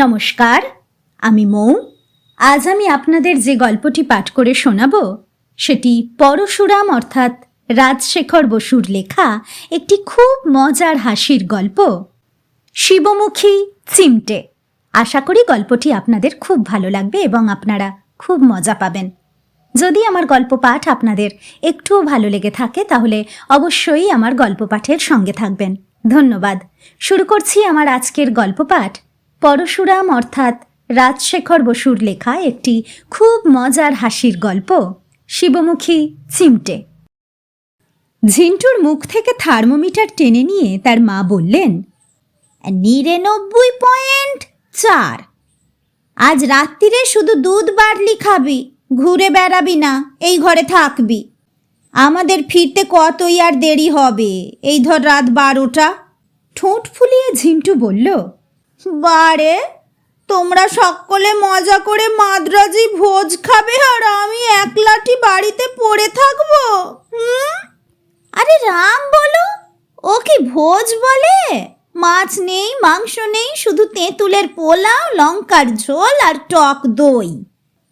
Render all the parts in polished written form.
নমস্কার, আমি মৌ। আজ আমি আপনাদের যে গল্পটি পাঠ করে শোনাব সেটি পরশুরাম অর্থাৎ রাজশেখর বসুর লেখা একটি খুব মজার হাসির গল্প, শিবমুখী চিমটে। আশা করি গল্পটি আপনাদের খুব ভালো লাগবে এবং আপনারা খুব মজা পাবেন। যদি আমার গল্প পাঠ আপনাদের একটুও ভালো লেগে থাকে তাহলে অবশ্যই আমার গল্প পাঠের সঙ্গে থাকবেন। ধন্যবাদ। শুরু করছি আমার আজকের গল্প পাঠ, পরশুরাম অর্থাৎ রাজশেখর বসুর লেখা একটি খুব মজার হাসির গল্প, শিবমুখী চিমটে। ঝিন্টুর মুখ থেকে থার্মোমিটার টেনে নিয়ে তার মা বললেন, 99.4। আজ রাত্রিরে শুধু দুধ বার্লি খাবি, ঘুরে বেড়াবি না, এই ঘরে থাকবি। আমাদের ফিরতে কতই আর দেরি হবে, এই ধর রাত 12টা। ঠোঁট ফুলিয়ে ঝিন্টু বলল, বারে তোমরা সকলে মজা করে মাদ্রাজি ভোজ খাবে আর আমি একলাটি বাড়িতে পড়ে থাকবো। আরে রাম বলো, ও কি ভোজ বলে? মাছ নেই, মাংস নেই, শুধু তেঁতুলের পোলাও, লঙ্কার ঝোল আর টক দই।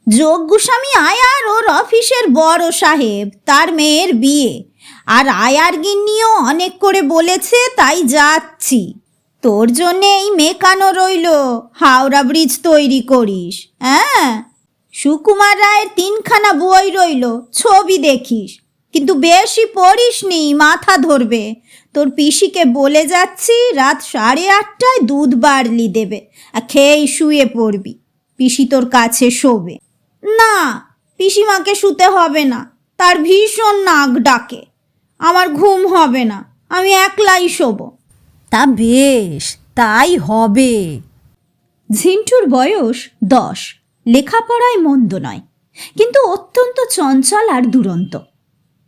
যজ্ঞস্বামী আয়ার ওর অফিসের বড় সাহেব, তার মেয়ের বিয়ে, আর আয়ার গিন্নিও অনেক করে বলেছে, তাই যাচ্ছি। তোর জন্যে এই মেকানো রইল, হাওড়া ব্রিজ তৈরি করিস। হ্যাঁ, সুকুমার রায়ের 3খানা বই রইল, ছবি দেখিস, কিন্তু বেশি পড়িস নি, মাথা ধরবে। তোর পিসিকে বলে যাচ্ছি রাত 8:30টায় দুধ বার্লি দেবে, আর খেয়েই শুয়ে পড়বি। পিসি তোর কাছে শোবে না। পিসিমাকে শুতে হবে না, তার ভীষণ নাক ডাকে। আমার ঘুম হবে না, আমি একলাই শোবো। তা বেশ, তাই হবে। ঝিন্টুর বয়স 10, লেখাপড়ায় মন্দ নয়, কিন্তু অত্যন্ত চঞ্চল আর দুরন্ত।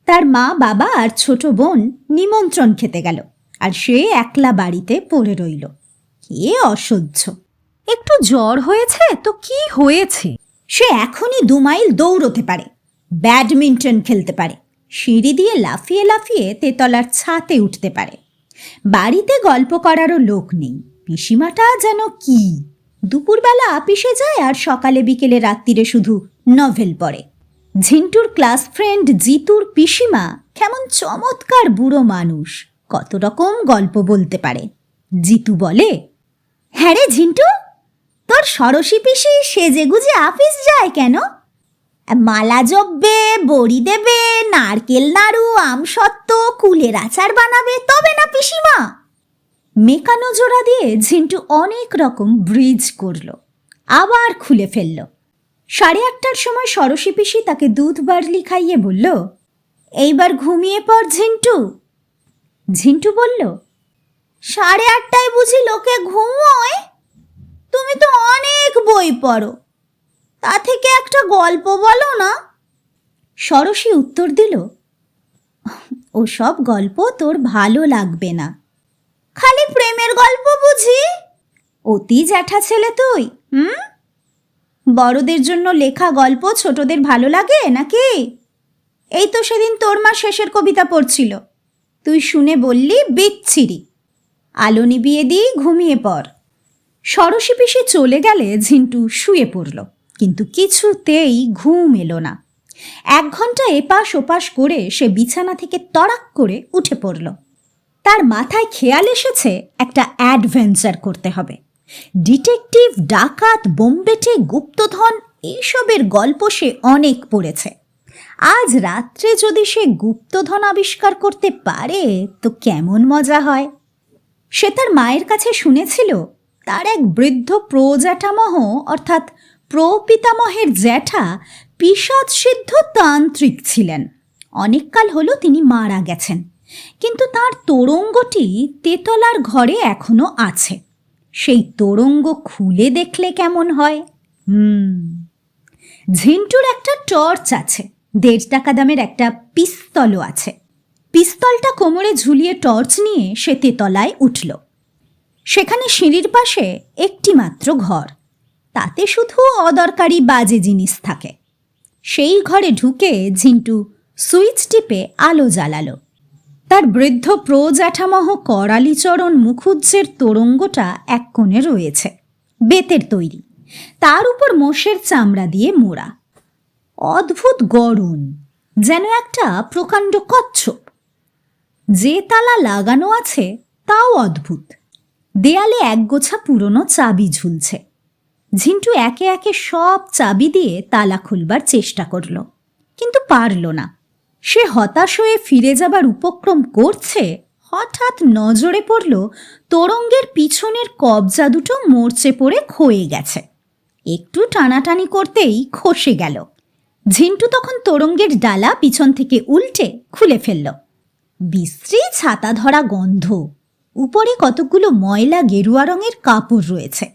তার মা, বাবা আর ছোট বোন নিমন্ত্রণ খেতে গেল, আর সে একলা বাড়িতে পড়ে রইল। কে অসহ্য! একটু জ্বর হয়েছে তো কি হয়েছে, সে এখনই 2 মাইল দৌড়তে পারে, ব্যাডমিন্টন খেলতে পারে, সিঁড়ি দিয়ে লাফিয়ে লাফিয়ে তেতলার ছাতে উঠতে পারে। বাড়িতে গল্প করারও লোক নেই। পিসিমাটা যেন কি, দুপুরবেলা আপিসে যায় আর সকালে বিকেলে রাত্রিরে শুধু নভেল পড়ে। ঝিন্টুর ক্লাস ফ্রেন্ড জিতুর পিসিমা কেমন চমৎকার বুড়ো মানুষ, কত রকম গল্প বলতে পারে। জিতু বলে, হ্যাঁ রে ঝিন্টু, তোর সরসী পিসি সেজে গুজে আপিস যায় কেন? মালা জপবে, বড়ি দেবে, নারকেল নাড়ু, আমসত্ত্ব, কুলের আচার বানাবে, তবে না পিসিমা। মেকানো জোড়া দিয়ে ঝিন্টু অনেক রকম ব্রিজ করল, আবার খুলে ফেলল। 8:30টার সময় সরসী পিসি তাকে দুধ বার্লি খাইয়ে বলল, এইবার ঘুমিয়ে পড় ঝিন্টু। ঝিন্টু বলল, 8:30টায় বুঝি লোকে ঘুমোয়? তুমি তো অনেক বই পড়ো, তা থেকে একটা গল্প বলো না। সরসী উত্তর দিল, ওসব গল্প তোর ভালো লাগবে না। খালি প্রেমের গল্প বুঝি? অতি জ্যাঠা ছেলে তুই। বড়দের জন্য লেখা গল্প ছোটদের ভালো লাগে নাকি? এই তো সেদিন তোর মা শেষের কবিতা পড়ছিল, তুই শুনে বললি বিচ্ছিরি। আলো নিবিয়ে দিই, ঘুমিয়ে পড়। সরসী পিসি চলে গেলে ঝিন্টু শুয়ে পড়ল, কিন্তু কিছুতেই ঘুম এলো না। 1 ঘন্টা এপাশ ওপাশ করে সে বিছানা থেকে তড়াক করে উঠে পড়ল। তার মাথায় খেয়াল এসেছে একটা অ্যাডভেঞ্চার করতে হবে। ডিটেকটিভ, ডাকাত, বোম্বেটে, গুপ্তধন, এইসবের গল্প সে অনেক পড়েছে। আজ রাত্রে যদি সে গুপ্তধন আবিষ্কার করতে পারে তো কেমন মজা হয়। সে তার মায়ের কাছে শুনেছিল তার এক বৃদ্ধ প্রজ্যাঠামহ অর্থাৎ প্রপিতামহের জ্যাঠা পিশাচ সিদ্ধ তান্ত্রিক ছিলেন। অনেককাল হলো তিনি মারা গেছেন, কিন্তু তার তোরঙ্গটি তেতলার ঘরে এখনো আছে। সেই তোরঙ্গ খুলে দেখলে কেমন হয়? ঝিন্টুর একটা টর্চ আছে, 1.5 টাকা দামের একটা পিস্তলও আছে। পিস্তলটা কোমরে ঝুলিয়ে টর্চ নিয়ে সে তেতলায় উঠল। সেখানে সিঁড়ির পাশে একটি মাত্র ঘর, তাতে শুধু অদরকারি বাজে জিনিস থাকে। সেই ঘরে ঢুকে ঝিন্টু সুইচ টিপে আলো জ্বালালো। তার বৃদ্ধ প্রজ্যাঠামহ করালিচরণ মুখুজ্জের তোরঙ্গটা এক কোণে রয়েছে, বেতের তৈরি, তার উপর মোষের চামড়া দিয়ে মোড়া। অদ্ভুত গড়ন, যেন একটা প্রকাণ্ড কচ্ছপ। যে তালা লাগানো আছে তাও অদ্ভুত। দেয়ালে একগোছা পুরনো চাবি ঝুলছে। ঝিন্টু একে একে সব চাবি দিয়ে তালা খুলবার চেষ্টা করল, কিন্তু পারল না। সে হতাশ হয়ে ফিরে যাবার উপক্রম করছে, হঠাৎ নজরে পড়ল তোরঙ্গের পিছনের কবজা দুটো মরচে পড়ে ক্ষয়ে গেছে। একটু টানাটানি করতেই খসে গেল। ঝিন্টু তখন তোরঙ্গের ডালা পিছন থেকে উল্টে খুলে ফেলল। বিশ্রী ছাতা ধরা গন্ধ। উপরে কতকগুলো ময়লা গেরুয়া রঙের কাপড় রয়েছে।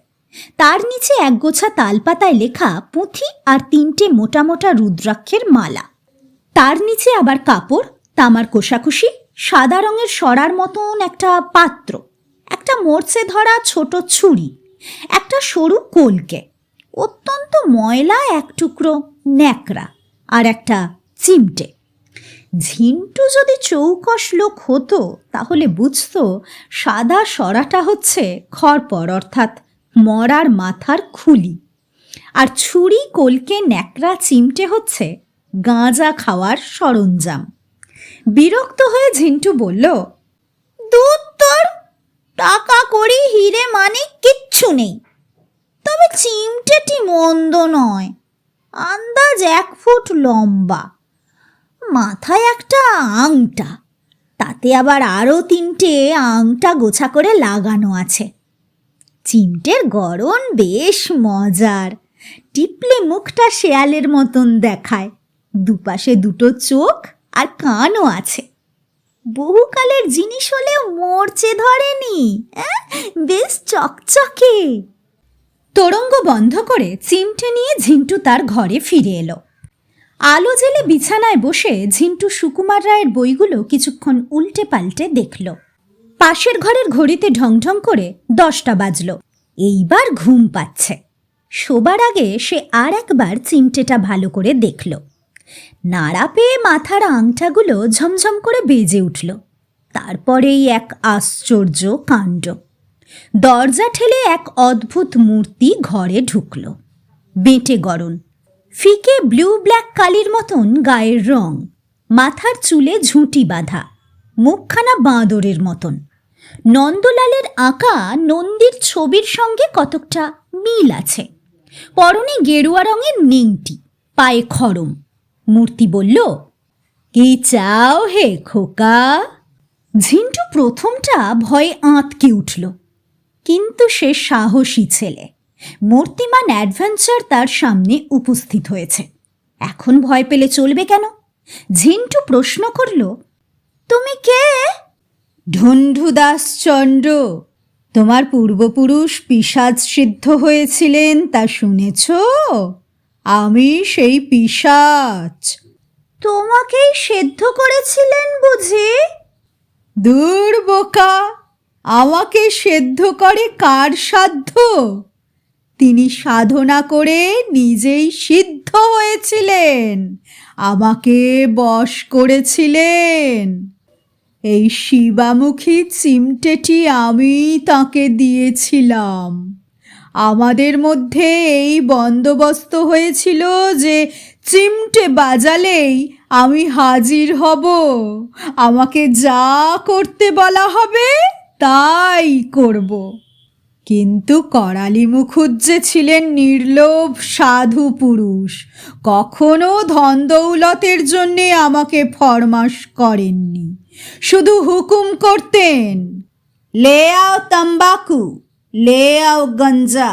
তার নিচে একগোছা তালপাতায় লেখা পুঁথি আর 3টে মোটা মোটা রুদ্রাক্ষের মালা। তার নিচে আবার কাপড়, তামার কোষাকুষি, সাদা রঙের সরার মতন একটা পাত্র, একটা মরচে ধরা ছোট ছুরি, একটা সরু কলকে, অত্যন্ত ময়লা এক টুকরো ন্যাকড়া আর একটা চিমটে। ঝিন্টু যদি চৌকস লোক হতো তাহলে বুঝত সাদা সরাটা হচ্ছে খড়পড়, অর্থাৎ মরার মাথার খুলি, আর ছুরি, কলকে, ন্যাকড়া, চিমটে হচ্ছে গাঁজা খাওয়ার সরঞ্জাম। বিরক্ত হয়ে ঝিন্টু বলল, দুধ তোর, টাকা করি হিরে মানিক কিচ্ছু নেই, তবে চিমটেটি মন্দ নয়, আন্দাজ 1 ফুট লম্বা, মাথায় একটা আংটা, তাতে আবার আরও 3টে আংটা গোছা করে লাগানো আছে। চিমটের গড়ন বেশ মজার, টিপলে মুখটা শেয়ালের মতন দেখায়, দুপাশে 2টো চোখ আর কানও আছে। বহুকালের জিনিস হলেও মরচে ধরেনি, বেশ চকচকে। তোরঙ্গ বন্ধ করে চিমটে নিয়ে ঝিন্টু তার ঘরে ফিরে এলো। আলো জেলে বিছানায় বসে ঝিন্টু সুকুমার রায়ের বইগুলো কিছুক্ষণ উল্টে পাল্টে দেখল। পাশের ঘরের ঘড়িতে ঢং ঢং করে 10টা বাজল। এইবার ঘুম পাচ্ছে। শোবার আগে সে আর একবার চিমটেটা ভালো করে দেখল। নাড়া পেয়ে মাথার আংটাগুলো ঝমঝম করে বেজে উঠল। তারপরেই এক আশ্চর্য কাণ্ড। দরজা ঠেলে এক অদ্ভুত মূর্তি ঘরে ঢুকল। বেঁটে গড়ন, ফিকে ব্লু ব্ল্যাক কালির মতন গায়ের রং, মাথার চুলে ঝুঁটি বাঁধা, মুখখানা বাঁদরের মতন। নন্দলালের আঁকা নন্দীর ছবির সঙ্গে কতকটা মিল আছে। পরনে গেরুয়া রঙের নিংটি, পায়ে খড়ম। মূর্তি বলল, কি চাও হে খোকা? ঝিন্টু প্রথমটা ভয়ে আঁতকে উঠল, কিন্তু সে সাহসী ছেলে। মূর্তিমান অ্যাডভেঞ্চার তার সামনে উপস্থিত হয়েছে, এখন ভয় পেলে চলবে কেন? ঝিন্টু প্রশ্ন করল, তুমি কে? ঢুন্ঢুদাস চন্দ্র, তোমার পূর্বপুরুষ পিশাচ সিদ্ধ হয়েছিলেন তা শুনেছ? আমি সেই পিশাচ। তোমাকেই সেদ্ধ করেছিলেন বুঝি? দূর বোকা, আমাকে সেদ্ধ করে কার সাধ্য? তিনি সাধনা করে নিজেই সিদ্ধ হয়েছিলেন, আমাকে বশ করেছিলেন। এই শিবামুখী চিমটেটি আমি তাকে দিয়েছিলাম। আমাদের মধ্যে এই বন্দোবস্ত হয়েছিল যে চিমটে বাজালেই আমি হাজির হব, আমাকে যা করতে বলা হবে তাই করব। কিন্তু করালি মুখুজ্জে ছিলেন নির্লোভ সাধু পুরুষ, কখনো ধন দৌলতের জন্যে আমাকে ফরমাস করেননি, শুধু হুকুম করতেন, ले आओ तंबाकू, ले आओ गंजा,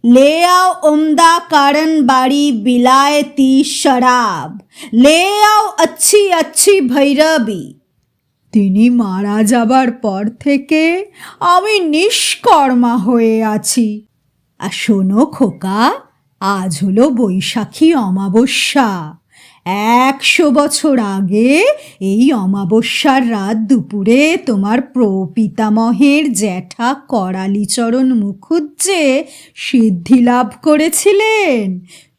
ले आओ उम्दा कारण बाड़ी बिलायती शराब, ले आओ अच्छी अच्छी भैरवी। তিনি মারা যাবার পর থেকে আমি নিষ্কর্মা হয়ে আছি। আর শোনো খোকা, আজ হলো বৈশাখী অমাবস্যা, 100 বছর আগে এই অমাবস্যার রাত দুপুরে তোমার প্রপিতামহের জ্যাঠা করালিচরণ মুখুজ্জে সিদ্ধি লাভ করেছিলেন।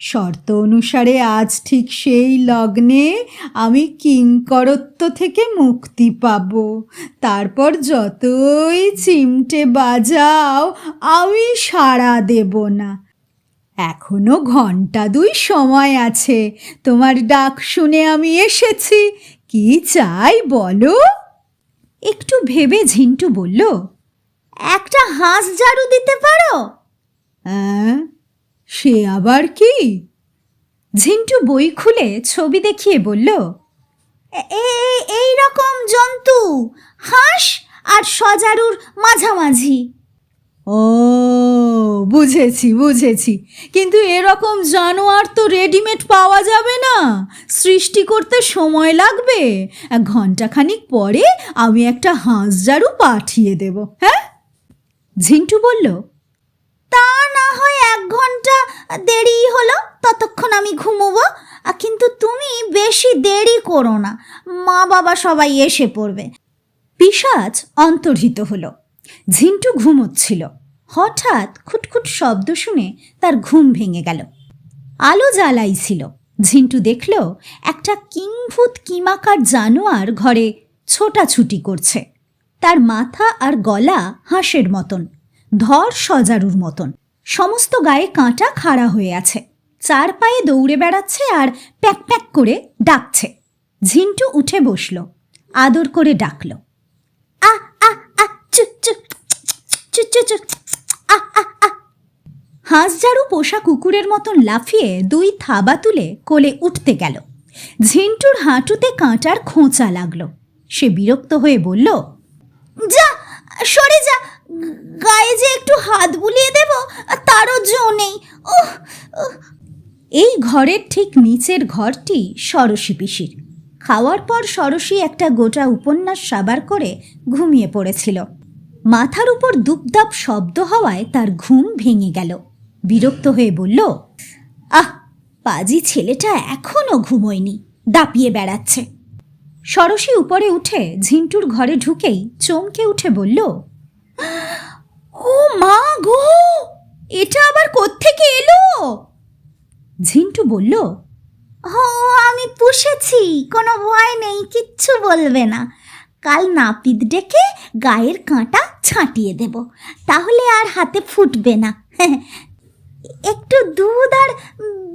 শর্ত অনুসারে আজ ঠিক সেই লগ্নে আমি কিঙ্করত্ব থেকে মুক্তি পাব। তারপর যতই চিমটে বাজাও আমি সাড়া দেব না। এখনো ঘন্টা 2 সময় আছে। তোমার ডাক শুনে আমি এসেছি। কি চাই বলো? একটু ভেবে ঝিন্টু বলল, একটা হাঁস ঝাড়ু দিতে পারো? হ্যাঁ, সে আবার কি? ঝিন্টু বই খুলে ছবি দেখিয়ে বলল, এই রকম জন্তু, হাঁস আর সজারুর মাঝামাঝি। ও, বুঝেছি বুঝেছি। কিন্তু এরকম জানোয়ার তো রেডিমেড পাওয়া যাবে না, সৃষ্টি করতে সময় লাগবে। 1 ঘন্টাখানিক পরে আমি একটা হাঁস ঝাড়ু পাঠিয়ে দেব। হ্যাঁ, ঝিন্টু বলল, তা না হয় 1 ঘন্টা দেরি হলো, ততক্ষণ আমি ঘুমোবো। কিন্তু তুমি বেশি দেরি করো না, মা বাবা সবাই এসে পড়বে। পিশাচ অন্তর্হিত হলো। ঝিন্টু ঘুমোচ্ছিল। হঠাৎ খুটখুট শব্দ শুনে তার ঘুম ভেঙে গেল। আলো জ্বালাই ছিল। ঝিন্টু দেখল একটা কিংভূত কিমাকার জানোয়ার ঘরে ছোটাছুটি করছে। তার মাথা আর গলা হাঁসের মতন, ধর সজারুর মতন, সমস্ত গায়ে কাঁটা খাড়া হয়ে আছে। 4 পায়ে দৌড়ে বেড়াচ্ছে আর প্যাক প্যাক করে ডাকছে। ঝিন্টু উঠে বসল, আদর করে ডাকল, আ আ আ চুপ চুপ চুপ চুপ চুপ। হাঁস ঝাড়ু পোষা কুকুরের মতন লাফিয়ে 2 থাবা তুলে কোলে উঠতে গেল। ঝিন্টুর হাঁটুতে কাঁটার খোঁচা লাগলো। সে বিরক্ত হয়ে বলল, যা সরে যা, গায়ে যে একটু হাত বুলিয়ে দেব তারও জো নেই। এই ঘরের ঠিক নিচের ঘরটি সরসী পিসির। খাওয়ার পর সরসী একটা গোটা উপন্যাস সাবার করে ঘুমিয়ে পড়েছিল। মাথার উপর দুপদাপ শব্দ হওয়ায় তার ঘুম ভেঙে গেল। বিরক্ত হয়ে বলল, আহ, পাজি ছেলেটা এখনো ঘুমোয়নি, দাপিয়ে বেড়াচ্ছে। সরসী উপরে উঠে ঝিন্টুর ঘরে ঢুকেই চমকে উঠে বলল, ও মা গো, এটা আবার কোত্থেকে এলো? ঝিন্টু বলল, ও আমি পুষেছি, কোনো ভয় নেই, কিচ্ছু বলবে না। কাল নাপিত ডেকে গায়ের কাঁটা ছাঁটিয়ে দেব, তাহলে আর হাতে ফুটবে না। একটু দুধ আর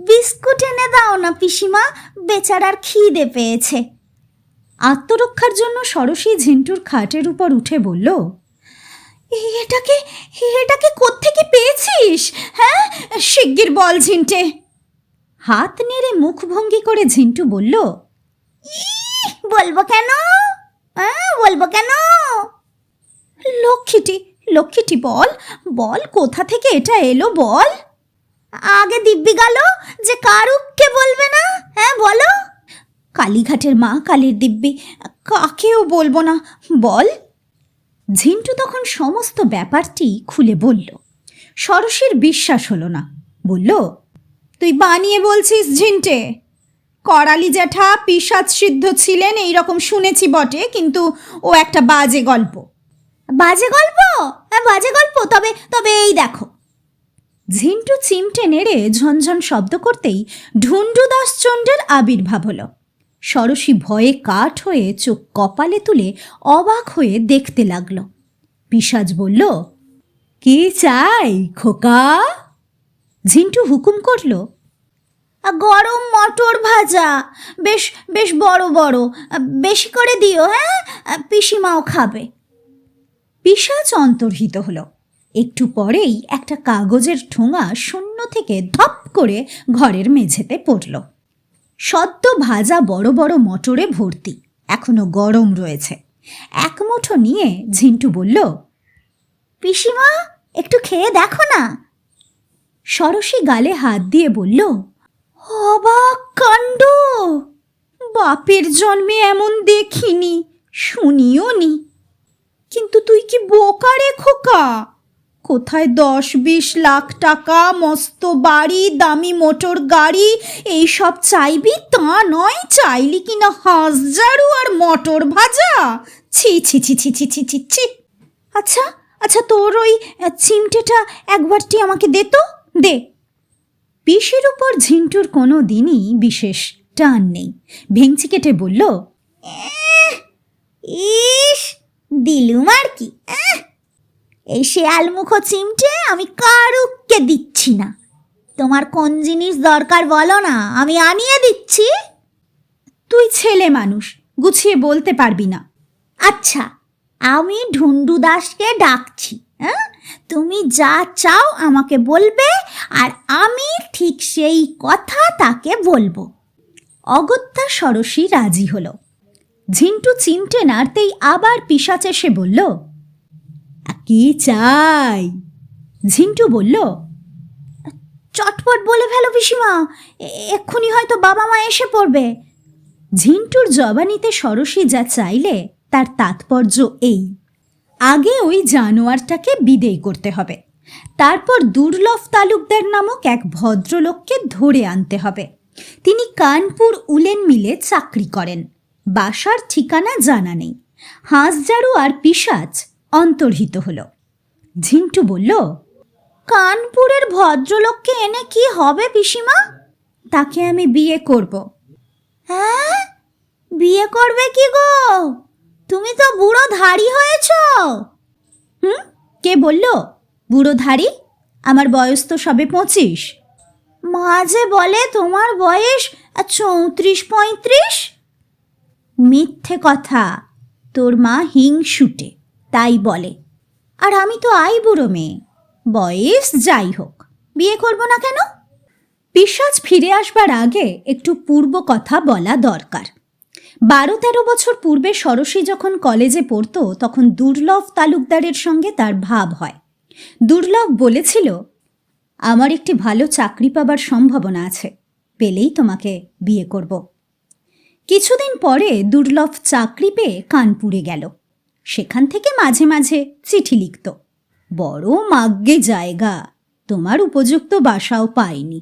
বিস্কুট এনে দাও না পিসিমা, বেচারার খিদে পেয়েছে। আত্মরক্ষার জন্য সরসী ঝিন্টুর খাটের উপর উঠে বলল, এটাকে কোত্থেকে পেয়েছিস? হ্যাঁ, শিগগির বল ঝিন্টে। হাত নেড়ে মুখভঙ্গি করে ঝিন্টু বলল, বলবো কেন, বলবো কেন? লক্ষ্মীটি বল বল, কোথা থেকে এটা এলো বল। আগে দিব্যি গেল যে কারুকে বলবে না। হ্যাঁ বলো। কালীঘাটের মা কালীর দিব্যি, কাকেও বলবো না, বল। ঝিন্টু তখন সমস্ত ব্যাপারটি খুলে বলল। সরসীর বিশ্বাস হলো না। বলল, তুই বানিয়ে বলছিস ঝিন্টে? করালি জ্যাঠা পিশাচ সিদ্ধ ছিলেন এইরকম শুনেছি বটে, কিন্তু ও একটা বাজে গল্প। বাজে গল্প? বাজে গল্প? তবে এই দেখো। ঝিন্টু চিমটে নেড়ে ঝনঝন শব্দ করতেই ঢুন্ডুদাস চণ্ডের আবির্ভাব হলো। সরসী ভয়ে কাঠ হয়ে চোখ কপালে তুলে অবাক হয়ে দেখতে লাগলো। পিশাচ বলল, কি চাই খোকা? ঝিন্টু হুকুম করল, গরম মটর ভাজা, বেশ বেশ বড় বড়, বেশি করে দিও। হ্যাঁ, পিসিমাও খাবে। পিশাচ অন্তর্হিত হলো। একটু পরেই একটা কাগজের ঠোঙা শূন্য থেকে ধপ করে ঘরের মেঝেতে পড়ল। সদ্য ভাজা বড় বড় মটরে ভর্তি, এখনো গরম রয়েছে। 1 মুঠো নিয়ে ঝিন্টু বলল, পিসিমা একটু খেয়ে দেখো না। সরসী গালে হাত দিয়ে বলল, অবাক কাণ্ড, বাপের জন্মে এমন দেখিনি, শুনিও নি। কিন্তু তুই কি বোকা রে খোকা, কোথায় 10-20 লাখ টাকা, মস্ত বাড়ি, দামি মোটর গাড়ি এইসব চাইবি তা নয়, চাইলি কিনা হাঁস ঝাড়ু আর মটর ভাজা। ছি ছি ছি ছি ছি ছি ছি ছি। আচ্ছা আচ্ছা, তোর ওই চিমটেটা একবারটি আমাকে দে তো, দে। পিসির উপর ঝিন্টুর কোনো দিনই বিশেষ টান নেই। ভেঙচি কেটে বলল, ইস, দিলুম আর কি। এই শেয়ালমুখো চিমটে আমি কারুকে দিচ্ছি না। তোমার কোন জিনিস দরকার বলো না, আমি আনিয়ে দিচ্ছি। তুই ছেলে মানুষ, গুছিয়ে বলতে পারবি না। আচ্ছা, আমি ঢুন্ডু দাসকে ডাকছি। তুমি যা চাও আমাকে বলবে, আর আমি ঠিক সেই কথা তাকে বলবো। অগত্যা ষড়শী রাজি হলো। ঝিন্টু চিমটে নাড়তেই আবার পিশাচ এসে বলল, কি চাই? ঝিন্টু বলল, চটপট বলে ফেলো পিসিমা, এক্ষুনি হয়তো বাবা মা এসে পড়বে। ঝিন্টুর জবানিতে ষড়শী যা চাইলে তার তাৎপর্য এই, আগে ওই জানোয়ারটাকে বিদেয় করতে হবে, তারপর দুর্লভ তালুকদার নামক এক ভদ্রলোককে ধরে আনতে হবে। তিনি কানপুর উলেন মিলে চাকরি করেন, বাসার ঠিকানা জানা নেই। হাঁসঝাড়ু আর পিশাচ অন্তর্হিত হলো। ঝিন্টু বলল, কানপুরের ভদ্রলোককে এনে কি হবে পিসিমা? তাকে আমি বিয়ে করব। হ্যাঁ, বিয়ে করবে কি গো? তুমি তো বুড়ো ধাড়ি হয়েছ। কে বলল বুড়ো ধাড়ি? আমার বয়স তো সবে 25। মাঝে বলে তোমার বয়স 34-35। মিথ্যে কথা, তোর মা হিংসুটে তাই বলে। আর আমি তো বুড়ো মেয়ে, বয়স যাই হোক, বিয়ে করব না কেন? পিশাচ ফিরে আসবার আগে একটু পূর্ব কথা বলা দরকার। 12-13 বছর পূর্বে ষড়শী যখন কলেজে পড়তো তখন দুর্লভ তালুকদারের সঙ্গে তার ভাব হয়। দুর্লভ বলেছিল, আমার একটি ভালো চাকরি পাবার সম্ভাবনা আছে, পেলেই তোমাকে বিয়ে করব। কিছুদিন পরে দুর্লভ চাকরি পেয়ে কানপুরে গেল। সেখান থেকে মাঝে মাঝে চিঠি লিখত। বড় মাগ্গে জায়গা, তোমার উপযুক্ত বাসাও পাইনি,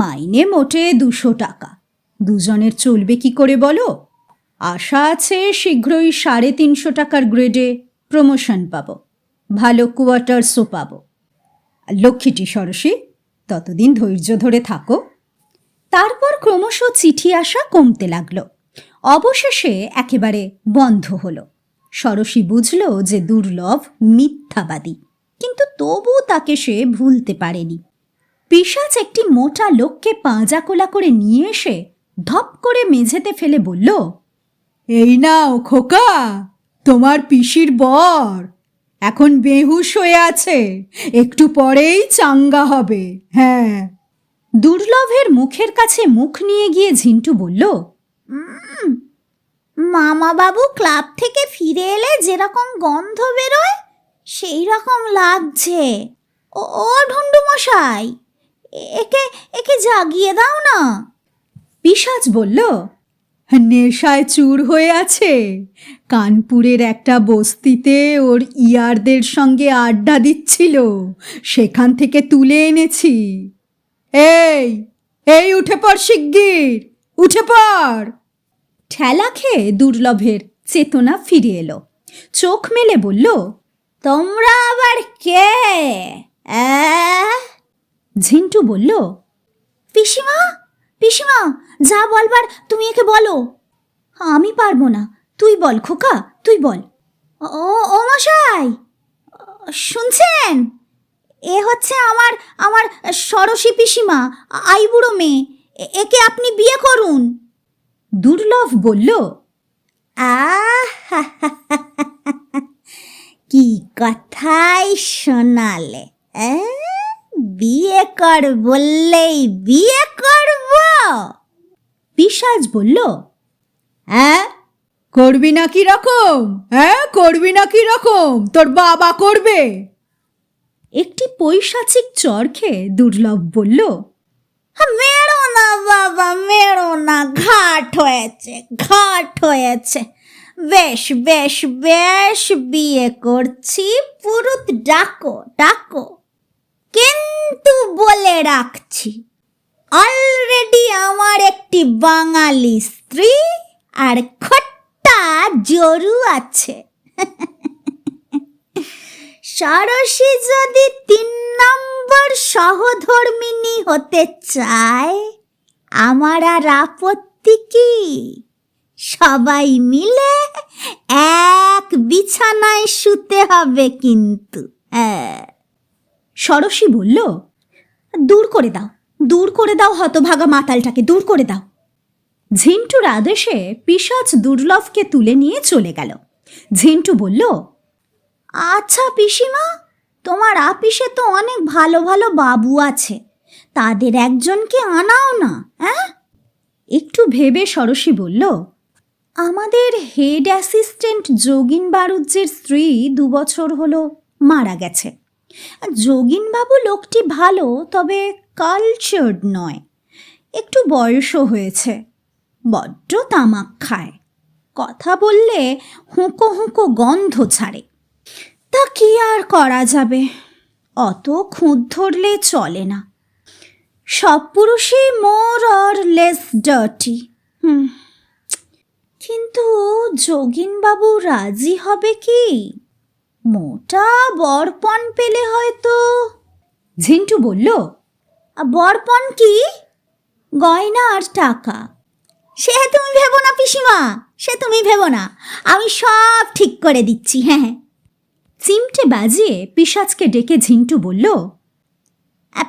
মাইনে মোটে 200 টাকা, দুজনের চলবে কি করে বলো? আশা আছে শীঘ্রই 350 টাকার গ্রেডে প্রমোশন পাবো, ভালো কোয়ার্টার্সও পাবো। লক্ষ্মীটি ষড়শী, ততদিন ধৈর্য ধরে থাকো। তারপর ক্রমশ চিঠি আসা কমতে লাগলো, অবশেষে একেবারে বন্ধ হলো। ষড়শী বুঝল যে দুর্লভ মিথ্যাবাদী, কিন্তু তবু তাকে সে ভুলতে পারেনি। পিশাচ একটি মোটা লোককে পাঁজা কোলা করে নিয়ে এসে ধপ করে মেঝেতে ফেলে বলল, এই নাও খোকা, তোমার পিসির বর। এখন বেহুশ হয়ে আছে, একটু পরেই চাঙ্গা হবে। হ্যাঁ। দুর্লভের মুখের কাছে মুখ নিয়ে গিয়ে ঝিন্টু বলল, মামা বাবু ক্লাব থেকে ফিরে এলে যেরকম গন্ধ বেরোয় সেই রকম লাগছে। ও ঢুন্ডু মশাই, একে একে জাগিয়ে দাও না। পিশাচ বলল, নেশায় চুর হয়ে আছে, কানপুরের একটা বস্তিতে ওর ইয়ারদের সঙ্গে আড্ডা দিচ্ছিল, সেখান থেকে তুলে এনেছি। এই এই উঠে পড় শিগগির, উঠে পড়। ঠেলা খেয়ে দুর্লভের চেতনা ফিরে এলো। চোখ মেলে বলল, তোমরা আবার কে? ঝিন্টু বলল, পিসিমা, পিসিমা, যা বলবার তুমি একে বলো। আমি পারবো না, তুই বল খোকা, তুই বল। ও মশাই, শুনছেন? এ হচ্ছে আমার আমার ষড়শী পিসিমা, আইবুড়ো মেয়ে, একে আপনি বিয়ে করুন। দুর্লভ বলল, কি কথাই শোনালে। বিয়ে কর বললেই বিয়ে করব। পিশাচ বলল, করবি না কি রকম? করবি না কি রকম? তোর বাবা করবে। একটি পৈশাচিক চর খেয়ে দুর্লভ বলল, মেরো না বাবা, মেরো না, ঘাট হয়েছে, ঘাট হয়েছে। বেশ বেশ বেশ, বিয়ে করছি, পুরুত ডাকো ডাকো, কিন্তু বলে রাখছি, অলরেডি আমার একটি বাঙালি স্ত্রী আর খট্টা জরু আছে। ষোড়শী যদি 3 নম্বর সহধর্মিণী হতে চায়, আমার আর আপত্তি কি? সবাই মিলে এক বিছানায় শুতে হবে কিন্তু। ষোড়শী বলল, দূর করে দাও, দূর করে দাও হতভাগা মাতালটাকে, দূর করে দাও। ঝিন্টুর আদেশে পিশাচ দুর্লভকে তুলে নিয়ে চলে গেল। ঝিন্টু বলল, আচ্ছা পিসিমা, তোমার আপিসে তো অনেক ভালো ভালো বাবু আছে, তাদের একজনকে আনাও না। হ্যাঁ, একটু ভেবে ষোড়শী বলল, আমাদের হেড অ্যাসিস্ট্যান্ট যোগিন বারুজ্যের স্ত্রী 2 বছর হলো মারা গেছে। যোগিনবাবু লোকটি ভালো, তবে কালচার্ড নয়, একটু বয়সও হয়েছে, বড্ড তামাক খায়, কথা বললে হুঁকো হুঁকো গন্ধ ছাড়ে। তা কি আর করা যাবে, অত খুঁত ধরলে চলে না। সব পুরুষই মোর অর লেস ডার্টি। কিন্তু যোগিনবাবু রাজি হবে কি? মোটা বরপণ পেলে হয়তো। ঝিন্টু বলল, বরপণ কি? গয়না আর টাকা। সে তুমি ভেবো না পিসিমা, সে তুমি ভেবো না, আমি সব ঠিক করে দিচ্ছি। হ্যাঁ হ্যাঁ। চিমটে বাজিয়ে পিশাচকে ডেকে ঝিন্টু বলল,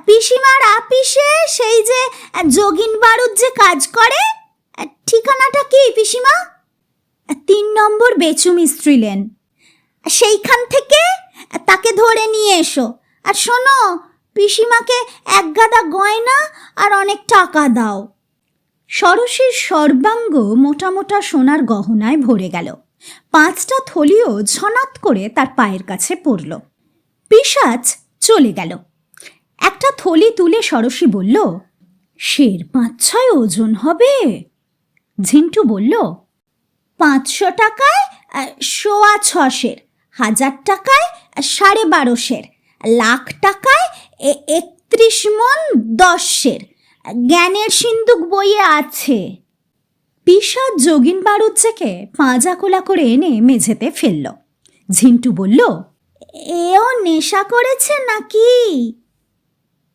পিসিমার আপিসে সেই যে যোগিন বারুদ যে কাজ করে, ঠিকানাটা কি পিসিমা? 3 নম্বর বেচুমি স্ত্রী লেন। সেইখান থেকে তাকে ধরে নিয়ে এসো। আর শোনো, পিসিমাকে 1 গাদা গয়না আর অনেক টাকা দাও। ষোড়শীর সর্বাঙ্গ মোটা মোটা সোনার গহনায় ভরে গেল। 5টা থলিও ঝনাত করে তার পায়ের কাছে পড়ল। পিশাচ চলে গেল। একটা থলি তুলে ষোড়শী বলল, সের 5-6 ওজন হবে। ঝিন্টু বলল, 500 টাকায় 6.25, 1000 টাকায় 12.5, লাখ টাকায় 31 মণ 10, জ্ঞানের সিন্দুক বইয়ে আছে। পিশাচ যোগিন বারুজ্জেকে পাঁজা কোলা করে এনে মেঝেতে ফেলল। ঝিন্টু বলল, এও নেশা করেছে নাকি?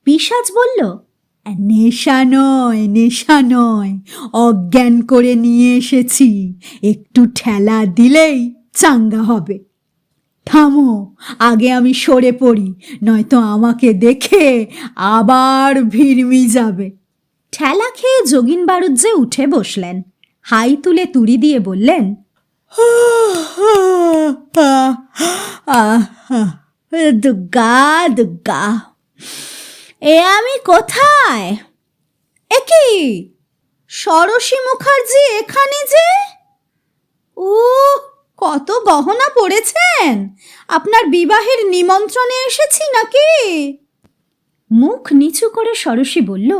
পিশাচ বলল, নেশা নয়, নেশা নয়, অজ্ঞান করে নিয়ে এসেছি, একটু ঠেলা দিলেই চাঙ্গা হবে। থামো, আগে আমি সরে পড়ি, নয়তো আমাকে দেখে আবার ভিড়মি যাবে। ঠেলা খেয়ে যোগিন বারুজ্জে উঠে বসলেন। হাই তুলে তুড়ি দিয়ে বললেন, দুগ্গা দুগ্গা, এ আমি কোথায়? এ কি, ষোড়শী মুখার্জি এখানে যে? ও, কত গহনা পড়েছেন, আপনার বিবাহের নিমন্ত্রণে এসেছি নাকি? মুখ নিচু করে ষোড়শী বলল,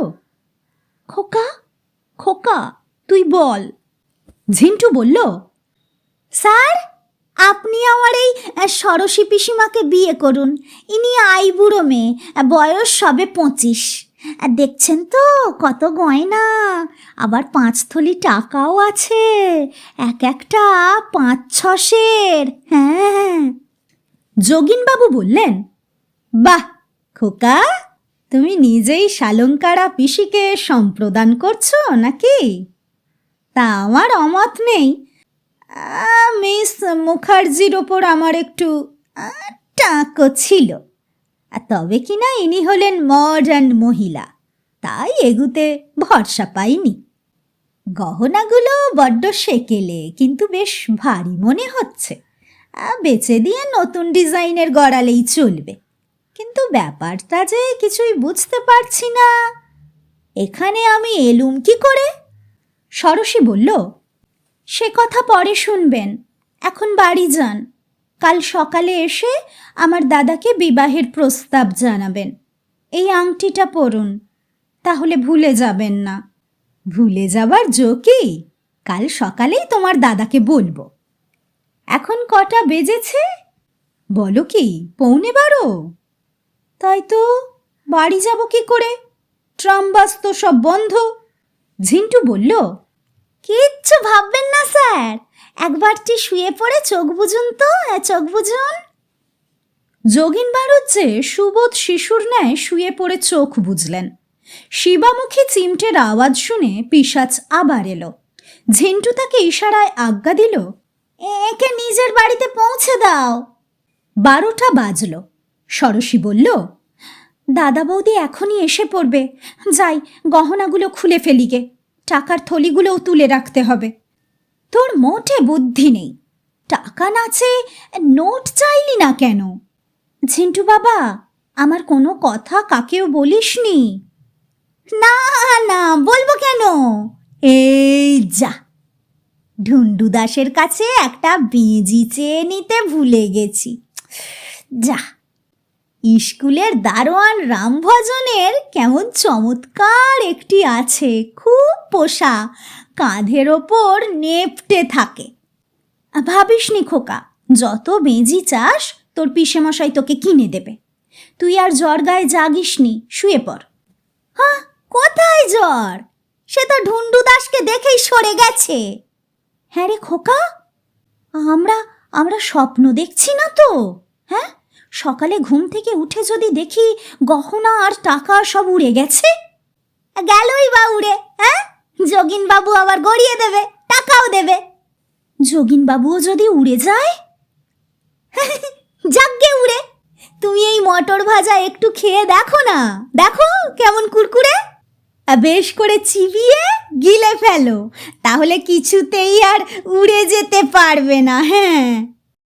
খোকা খোকা তুই বল। ঝিন্টু বলল, স্যার, আপনি আমার এই ষোড়শী পিসিমাকে বিয়ে করুন। ইনি আইবুড়ো মেয়ে, বয়স সবে 25। দেখছেন তো কত গয়না, আবার 5 থলি টাকাও আছে, এক একটা 5-6 সের। হ্যাঁ। যোগিনবাবু বললেন, বাহ খোকা, তুমি নিজেই শালঙ্কারা পিসিকে সম্প্রদান করছো নাকি? তা আমার অমত নেই, মিস মুখার্জির ওপর আমার একটু টাকও ছিল, তবে কিনা ইনি হলেন মডার্ন মহিলা, তাই এগুতে ভরসা পাইনি। গহনাগুলো বড্ড সেকেলে, কিন্তু বেশ ভারী মনে হচ্ছে, বেচে দিয়ে নতুন ডিজাইনের গড়ালেই চলবে। কিন্তু ব্যাপারটা যে কিছুই বুঝতে পারছি না, এখানে আমি এলুম কি করে? ষোড়শী বলল, সে কথা পরে শুনবেন, এখন বাড়ি যান, কাল সকালে এসে আমার দাদাকে বিবাহের প্রস্তাব জানাবেন। এই আংটিটা পরুন, তাহলে ভুলে যাবেন না। ভুলে যাবার জো কি, কাল সকালেই তোমার দাদাকে বলবো। এখন কটা বেজেছে? বলো কি, 11:15? তাই তো, বাড়ি যাব কি করে? ট্রাম বাস তো সব বন্ধ। ঝিন্টু বলল, কিচ্ছু ভাববেন না স্যার, একবারটি শুয়ে পড়ে চোখ বুঝুন তো, চোখ বুঝুন। যোগিন বাড়ুজ্জে সুবোধ শিশুর ন্যায় শুয়ে পড়ে চোখ বুঝলেন। শিবামুখী চিমটের আওয়াজ শুনে পিশাচ আবার এলো। ঝিন্টু তাকে ইশারায় আজ্ঞা দিল, একে নিজের বাড়িতে পৌঁছে দাও। 12টা বাজল। সরসী বলল, দাদা বৌদি এখনই এসে পড়বে, যাই গহনাগুলো খুলে ফেলিগে, টাকার থলিগুলোও তুলে রাখতে হবে। তোর মোটে বুদ্ধি নেই, টাকা নাচে নোট চাইলি না কেন? ঝিন্টু বাবা, আমার কোনো কথা কাকেও বলিসনি? না না, বলবো কেন? এই যা, ঢুন্ডু দাসের কাছে একটা বেজি চেয়ে নিতে ভুলে গেছি। যা, স্কুলের দারোয়ান রামভজনের কেমন চমৎকার একটি আছে, খুব পোষা, কাঁধের ওপর নেপটে থাকে। ভাবিসনি খোকা, যত বেজি চাস তোর পিসেমশাই তোকে কিনে দেবে। তুই আর জ্বর গায়ে জাগিসনি, শুয়ে পড়। হ্যাঁ, কোথায় জ্বর? সে তো ঢুন্ডু দাসকে দেখেই সরে গেছে। হ্যাঁ রে খোকা, আমরা স্বপ্ন দেখছি না তো? হ্যাঁ, সকালে ঘুম থেকে উঠে যদি দেখি গহনা আর টাকা সব উড়ে গেছে? গেলই বা উড়ে, হ্যাঁ? যোগিন বাবু আবার গড়িয়ে দেবে, টাকাও দেবে। যোগিন বাবুও যদি উড়ে যায়? যাগ্গে উড়ে। তুমি এই মটর ভাজা একটু খেয়ে দেখো না, দেখো কেমন কুরকুরে। বেশ করে চিবিয়ে গিলে ফেলো, তাহলে কিছুতেই আর উড়ে যেতে পারবে না। হ্যাঁ।